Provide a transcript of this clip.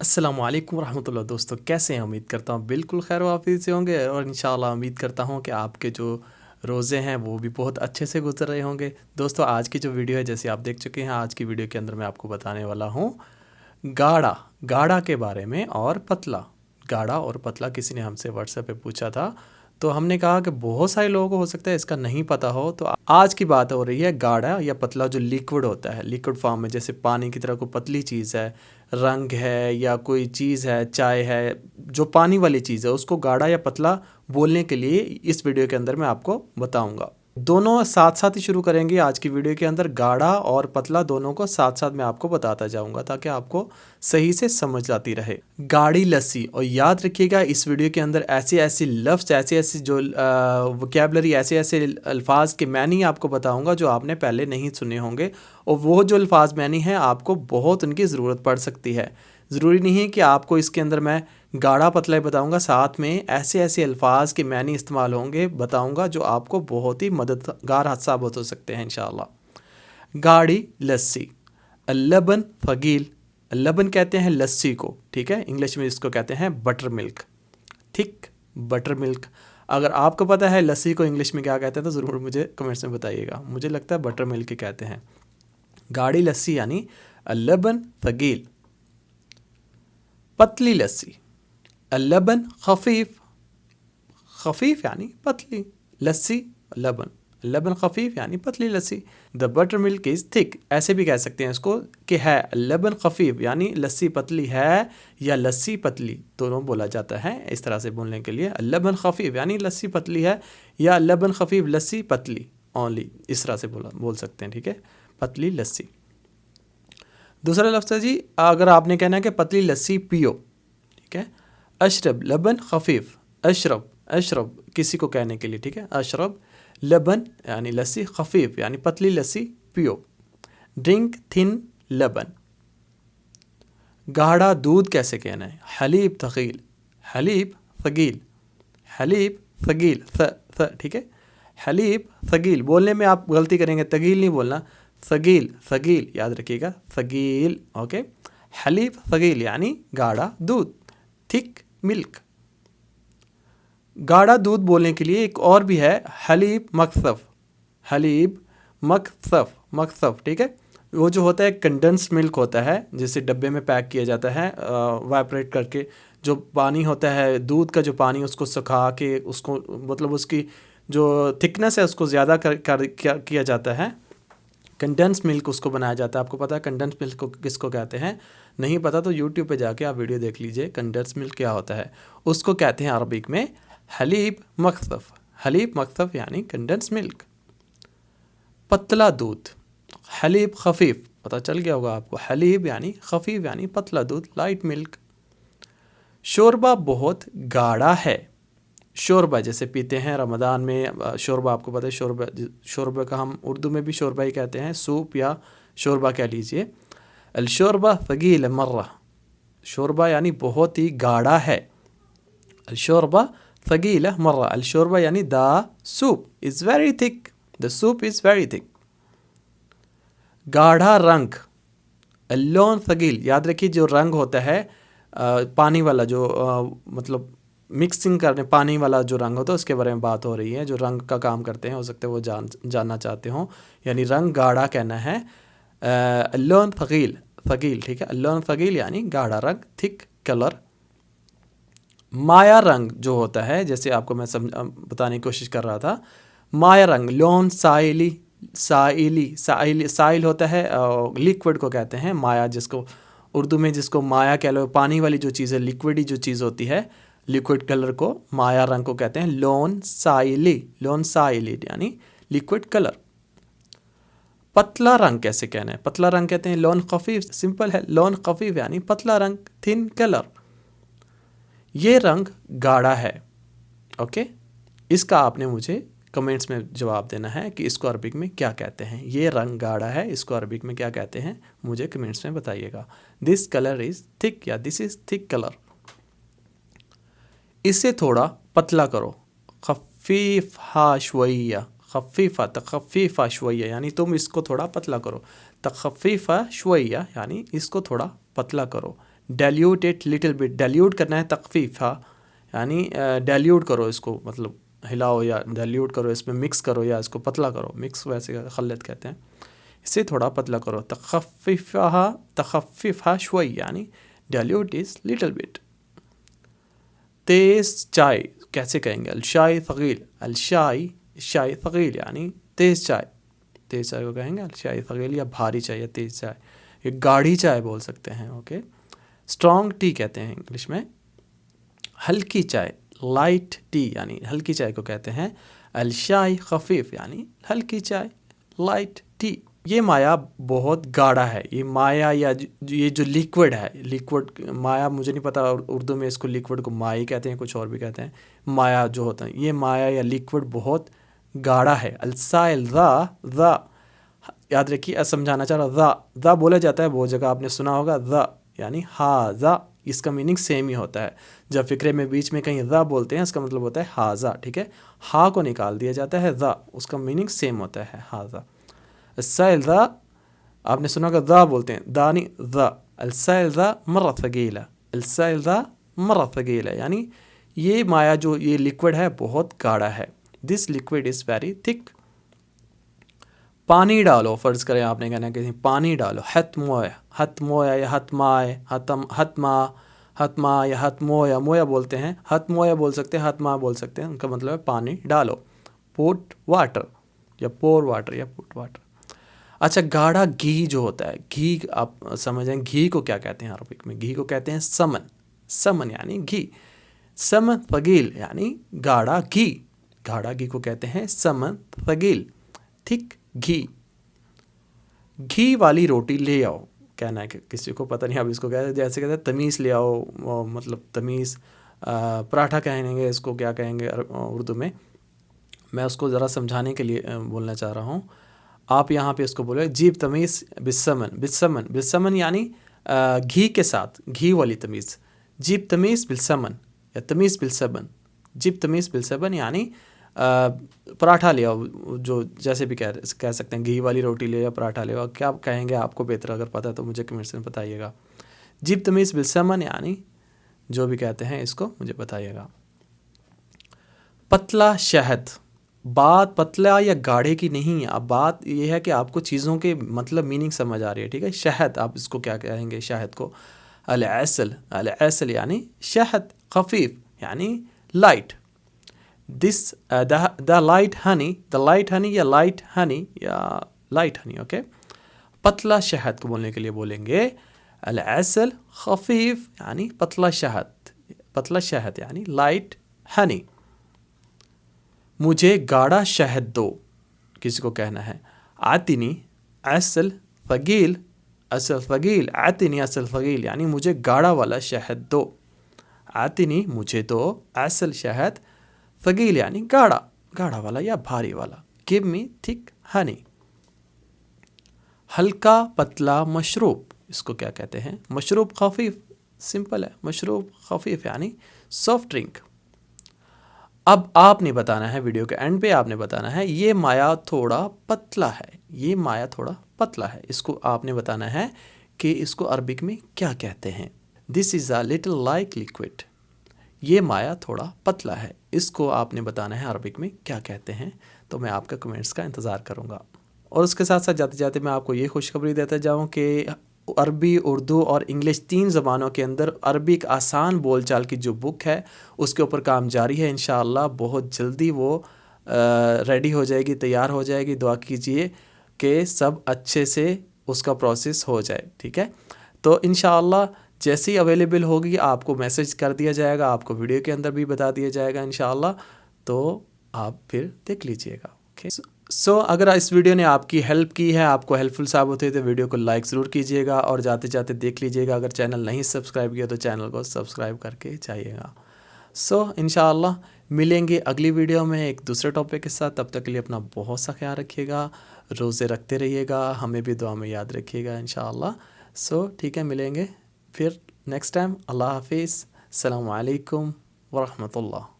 السلام علیکم ورحمۃ اللہ دوستو، کیسے ہیں؟ امید کرتا ہوں بالکل خیر و عافیت سے ہوں گے، اور انشاءاللہ امید کرتا ہوں کہ آپ کے جو روزے ہیں وہ بھی بہت اچھے سے گزر رہے ہوں گے۔ دوستو، آج کی جو ویڈیو ہے، جیسے آپ دیکھ چکے ہیں، آج کی ویڈیو کے اندر میں آپ کو بتانے والا ہوں گاڑھا گاڑھا کے بارے میں، اور پتلا گاڑھا اور پتلا کسی نے ہم سے واٹس ایپ پہ پوچھا تھا، تو ہم نے کہا کہ بہت سارے لوگوں کو ہو سکتا ہے اس کا نہیں پتہ ہو، تو آج کی بات ہو رہی ہے گاڑھا یا پتلا جو لیکوڈ ہوتا ہے، لیکوڈ فارم میں، جیسے پانی کی طرح کوئی پتلی چیز ہے، رنگ ہے یا کوئی چیز ہے، چائے ہے، جو پانی والی چیز ہے، اس کو گاڑھا یا پتلا بولنے کے لیے اس ویڈیو کے اندر میں آپ کو بتاؤں گا۔ دونوں ساتھ ساتھ ہی شروع کریں گے آج کی ویڈیو کے اندر، گاڑھا اور پتلا دونوں کو ساتھ ساتھ میں آپ کو بتاتا جاؤں گا تاکہ آپ کو صحیح سے سمجھ آتی رہے۔ گاڑھی لسی، اور یاد رکھیے گا اس ویڈیو کے اندر ایسے ایسے لفظ، ایسے ایسے جو وکیبلری، ایسے ایسے الفاظ کے معنی آپ کو بتاؤں گا جو آپ نے پہلے نہیں سنے ہوں گے، اور وہ جو الفاظ معنی ہیں آپ کو بہت ان کی ضرورت پڑ سکتی ہے۔ ضروری نہیں ہے کہ آپ کو اس کے اندر میں گاڑھا پتلا ہی بتاؤں گا، ساتھ میں ایسے ایسے الفاظ کے معنی استعمال ہوں گے بتاؤں گا جو آپ کو بہت ہی مددگار ثابت ہو سکتے ہیں انشاءاللہ۔ گاڑھی لسی، اللبن فگیل، لبن کہتے ہیں لسی کو، ٹھیک ہے، انگلش میں اس کو کہتے ہیں بٹر ملک، تھک بٹر ملک۔ اگر آپ کو پتہ ہے لسی کو انگلش میں کیا کہتے ہیں تو ضرور مجھے کمنٹس میں بتائیے گا، مجھے لگتا ہے بٹر ملک ہی کہتے ہیں۔ گاڑھی لسی یعنی اللبن ثقیل۔ پتلی لسی، اللبن خفیف، خفیف یعنی پتلی، لسی لبن، لبن خفیف یعنی پتلی لسی۔ دا بٹر ملک از تھک، ایسے بھی کہہ سکتے ہیں اس کو کہ ہے لبن خفیف، یعنی لسی پتلی ہے یا لسی پتلی، دونوں بولا جاتا ہے اس طرح سے بولنے کے لیے۔ لبن خفیف یعنی لسی پتلی ہے، یا لبن خفیف لسی پتلی، اونلی اس طرح سے بول سکتے ہیں، ٹھیک ہے، پتلی لسی۔ دوسرا لفظ ہے جی، اگر آپ نے کہنا ہے کہ پتلی لسی پیو، ٹھیک ہے، اشرب لبن خفیف، اشرب اشرب کسی کو کہنے کے لیے، ٹھیک ہے، اشرب لبن یعنی لسی، خفیف یعنی پتلی لسی پیو۔ ڈرنک تھن لبن۔ گاڑھا دودھ کیسے کہنا ہے؟ حلیب ثقیل، حلیب ثقیل، حلیب ثقیل، ٹھیک ہے، حلیب ثقیل۔ بولنے میں آپ غلطی کریں گے، ثقیل نہیں بولنا، ثقیل ثقیل، یاد رکھیے گا، ثقیل، اوکے۔ حلیب ثقیل یعنی گاڑھا دودھ، تھک ملک۔ گاڑھا دودھ بولنے کے لیے ایک اور بھی ہے، حلیب مکثف، حلیب مکثف، مکثف، ٹھیک ہے، وہ جو ہوتا ہے کنڈنس ملک ہوتا ہے، جسے ڈبے میں پیک کیا جاتا ہے وائپریٹ کر کے، جو پانی ہوتا ہے دودھ کا، جو پانی اس کو سکھا کے، اس کو مطلب اس کی جو تھکنس ہے اس کو زیادہ کیا جاتا ہے، کنڈنس ملک اس کو بنایا جاتا ہے۔ آپ کو پتہ ہے کنڈنس ملک کو کس کو کہتے ہیں؟ نہیں پتہ تو یوٹیوب پہ جا کے آپ ویڈیو دیکھ لیجئے، کنڈنس ملک کیا ہوتا ہے، اس کو کہتے ہیں عربک میں حلیب مکثف، حلیب مکثف یعنی کنڈنس ملک۔ پتلا دودھ، حلیب خفیف، پتہ چل گیا ہوگا آپ کو، حلیب یعنی خفیف یعنی پتلا دودھ، لائٹ ملک۔ شوربہ بہت گاڑھا ہے، شوربہ جیسے پیتے ہیں رمضان میں، شوربہ آپ کو پتہ ہے، شوربہ کا ہم اردو میں بھی شوربہ ہی کہتے ہیں، سوپ یا شوربہ کہہ لیجئے۔ الشوربہ ثقیل مرہ، شوربہ یعنی بہت ہی گاڑھا ہے، الشوربہ ثقیل مرہ، الشوربہ یعنی دا سوپ از ویری تھک، دا سوپ از ویری تھک۔ گاڑھا رنگ، اللون ثقیل، یاد رکھیے جو رنگ ہوتا ہے پانی والا، جو مطلب مکسنگ کرنے پانی والا جو رنگ ہوتا ہے اس کے بارے میں بات ہو رہی ہے، جو رنگ کا کام کرتے ہیں، ہو سکتا ہے وہ جاننا چاہتے ہوں، یعنی رنگ گاڑھا کہنا ہے، اللون ثقیل، ثقیل، ٹھیک ہے، اللون ثقیل یعنی گاڑھا رنگ، تھک کلر۔ مایا رنگ جو ہوتا ہے، جیسے آپ کو میں بتانے کی کوشش کر رہا تھا، مایا رنگ، لون سائلی، سائل ہوتا ہے لیکوڈ کو کہتے ہیں مایا، جس کو اردو میں جس کو مایا کہہ لو، پانی والی جو چیز ہے، لیکوڈی جو چیز ہوتی ہے، لیکوڈ کلر کو مایا رنگ کو کہتے ہیں لون سائلی، لون سائلی یعنی لیکوڈ کلر۔ پتلا رنگ کیسے کہنا ہے؟ پتلا رنگ کہتے ہیں لون خفیف، سمپل ہے، لون خفیف یعنی پتلا رنگ، تھن کلر۔ یہ رنگ گاڑھا ہے، اوکے، اس کا آپ نے مجھے کمنٹس میں جواب دینا ہے کہ اس کو عربک میں کیا کہتے ہیں، یہ رنگ گاڑھا ہے، اس کو عربک میں کیا کہتے ہیں، مجھے کمنٹس میں بتائیے گا۔ دس کلر از تھک، یا دس از تھک کلر۔ اسے تھوڑا پتلا کرو، خفیفہ شویہ، خفیفہ تخفیفہ شویہ یعنی تم اس کو تھوڑا پتلا کرو، تخفیفہ شویہ یعنی اس کو تھوڑا پتلا کرو۔ Dilute it little bit, dilute کرنا ہے تخفیف، ہاں یعنی ڈیلیوٹ کرو اس کو، مطلب ہلاؤ یا ڈیلیوٹ کرو، اس میں مکس کرو یا اس کو پتلا کرو، مکس ویسے خلط کہتے ہیں، اسے تھوڑا پتلا کرو، تخففها شوي یعنی ڈیلیوٹ از لٹل بٹ. تیز چائے کیسے کہیں گے؟ الشائی ثقیل، الشائی ثقیل یعنی تیز چائے، تیز چائے کو کہیں گے الشائی ثقیل، یا بھاری چائے یا تیز چائے، یہ گاڑھی چائے بول سکتے ہیں. اوکے، اسٹرانگ ٹی کہتے ہیں انگلش میں. ہلکی چائے لائٹ ٹی یعنی ہلکی چائے کو کہتے ہیں الشائی خفیف یعنی ہلکی چائے لائٹ ٹی. یہ مایا بہت گاڑھا ہے، یہ مایا یا یہ جو لیکوڈ ہے، لیکوڈ مایا مجھے نہیں پتا اردو میں اس کو لیکوڈ کو مائی کہتے ہیں، کچھ اور بھی کہتے ہیں. مایا جو ہوتا ہے، یہ مایا یا لیکوڈ بہت گاڑھا ہے. السائل ذا یاد رکھیے، سمجھانا چاہ رہا، ذا بولا جاتا ہے بہت جگہ، آپ نے سنا ہوگا ذا یعنی ہاذا، اس کا میننگ سیم ہی ہوتا ہے. جب فقرے میں بیچ میں کہیں ذا بولتے ہیں اس کا مطلب ہوتا ہے ہاذا، ٹھیک ہے. ہا کو نکال دیا جاتا ہے، ذا اس کا میننگ سیم ہوتا ہے ہاذا. السائل ذا آپ نے سنا ہوگا ذا بولتے ہیں، دانی ذا. السائل ذا مرہ ثقیلہ، السائل ذا مرہ ثقیلہ یعنی یہ مایا جو یہ لیکوڈ ہے بہت گاڑھا ہے. دس لیکوڈ از ویری تھک. پانی ڈالو، فرض کریں آپ نے کہنا ہے کہ پانی ڈالو. ہت مویا یا ہت مائے، ہتما یا ہت مویا بولتے ہیں، ہت مویا بول سکتے ہیں، ہت ماں بول سکتے ہیں، ان کا مطلب ہے پانی ڈالو. پوٹ واٹر یا پور واٹر یا پوٹ واٹر. اچھا، گاڑھا گھی جو ہوتا ہے، گھی آپ سمجھیں گھی کو کیا کہتے ہیں عربک میں؟ گھی کو کہتے ہیں سمن. سمن یعنی گھی. سمن ثقیل یعنی گاڑھا گھی. گاڑھا گھی کو کہتے ہیں سمن ثقیل، تھک گھی. گھی والی روٹی لے آؤ، کہنا ہے کہ کسی کو پتہ نہیں اب اس کو کہتے ہیں، جیسے کہتے ہیں تمیز لے آؤ، مطلب تمیز. پراٹھا کہیں گے اس کو، کیا کہیں گے اردو میں؟ میں اس کو ذرا سمجھانے کے لیے بولنا چاہ رہا ہوں. آپ یہاں پہ اس کو بولے جیب تمیز بالسمن یعنی گھی کے ساتھ، گھی والی تمیز. جیب تمیز بالسمن یا تمیز بالسمن. جیب تمیز بالسمن یعنی پراٹھا لے آؤ، جو جیسے بھی کہہ سکتے ہیں، گھی والی روٹی لے یا پراٹھا لے آؤ. کیا کہیں گے آپ کو بہتر اگر پتہ ہے تو مجھے کمنٹس میں بتائیے گا. جیب تمیز بالسمن یعنی جو بھی کہتے ہیں اس کو مجھے بتائیے گا. پتلا شہد، بات پتلا یا گاڑھے کی نہیں ہے، اب بات یہ ہے کہ آپ کو چیزوں کے مطلب میننگ سمجھ آ رہی ہے، ٹھیک ہے. شہد آپ اس کو کیا کہیں گے؟ شہد کو العسل یعنی شہد. خفیف یعنی light. This the light honey یا لائٹ ہنی. اوکے، پتلا شہد کو بولنے کے لیے بولیں گے العسل. خفیف یعنی پتلا شہد یعنی لائٹ ہنی. مجھے گاڑھا شہد دو، کسی کو کہنا ہے آتنی عسل ثقیل. آتنی عسل ثقیل یعنی مجھے گاڑھا والا شہد دو. آتنی مجھے دو، عسل شہد، ثقیل یعنی گاڑھا والا یا بھاری والا. give me thick honey. ہلکا پتلا مشروب، اس کو کیا کہتے ہیں؟ مشروب خفیف. سمپل ہے، مشروب خفیف یعنی سافٹ ڈرنک. اب آپ نے بتانا ہے، ویڈیو کے اینڈ پہ آپ نے بتانا ہے یہ مایا تھوڑا پتلا ہے، یہ مایا تھوڑا پتلا ہے. اس کو آپ نے بتانا ہے کہ اس کو عربک میں کیا کہتے ہیں. دس از اے لٹل لائک لیکوڈ. یہ مایا تھوڑا پتلا ہے، اس کو آپ نے بتانا ہے عربک میں کیا کہتے ہیں. تو میں آپ کا کمنٹس کا انتظار کروں گا. اور اس کے ساتھ ساتھ جاتے جاتے میں آپ کو یہ خوشخبری دیتا جاؤں کہ عربی، اردو اور انگلش 3 زبانوں کے اندر عربی ایک آسان بول چال کی جو بک ہے اس کے اوپر کام جاری ہے. انشاءاللہ بہت جلدی وہ ریڈی ہو جائے گی، تیار ہو جائے گی. دعا کیجئے کہ سب اچھے سے اس کا پروسیس ہو جائے، ٹھیک ہے. تو انشاءاللہ جیسے ہی اویلیبل ہوگی آپ کو میسج کر دیا جائے گا، آپ کو ویڈیو کے اندر بھی بتا دیا جائے گا انشاءاللہ. تو آپ پھر دیکھ لیجئے گا. اوکے، سو اگر اس ویڈیو نے آپ کی ہیلپ کی ہے، آپ کو ہیلپ فل ثابت ہوئی تو ویڈیو کو لائک ضرور کیجئے گا اور جاتے جاتے دیکھ لیجئے گا. اگر چینل نہیں سبسکرائب کیا تو چینل کو سبسکرائب کر کے جائیے گا. سو انشاءاللہ ملیں گے اگلی ویڈیو میں ایک دوسرے ٹاپک کے ساتھ. تب تک کے لیے اپنا بہت سا خیال رکھیے گا، روزے رکھتے رہیے گا، ہمیں بھی دعا میں یاد رکھیے گا انشاءاللہ. سو ٹھیک ہے، ملیں گے پھر نیکسٹ ٹائم. اللہ حافظ. السلام علیکم ورحمۃ اللہ.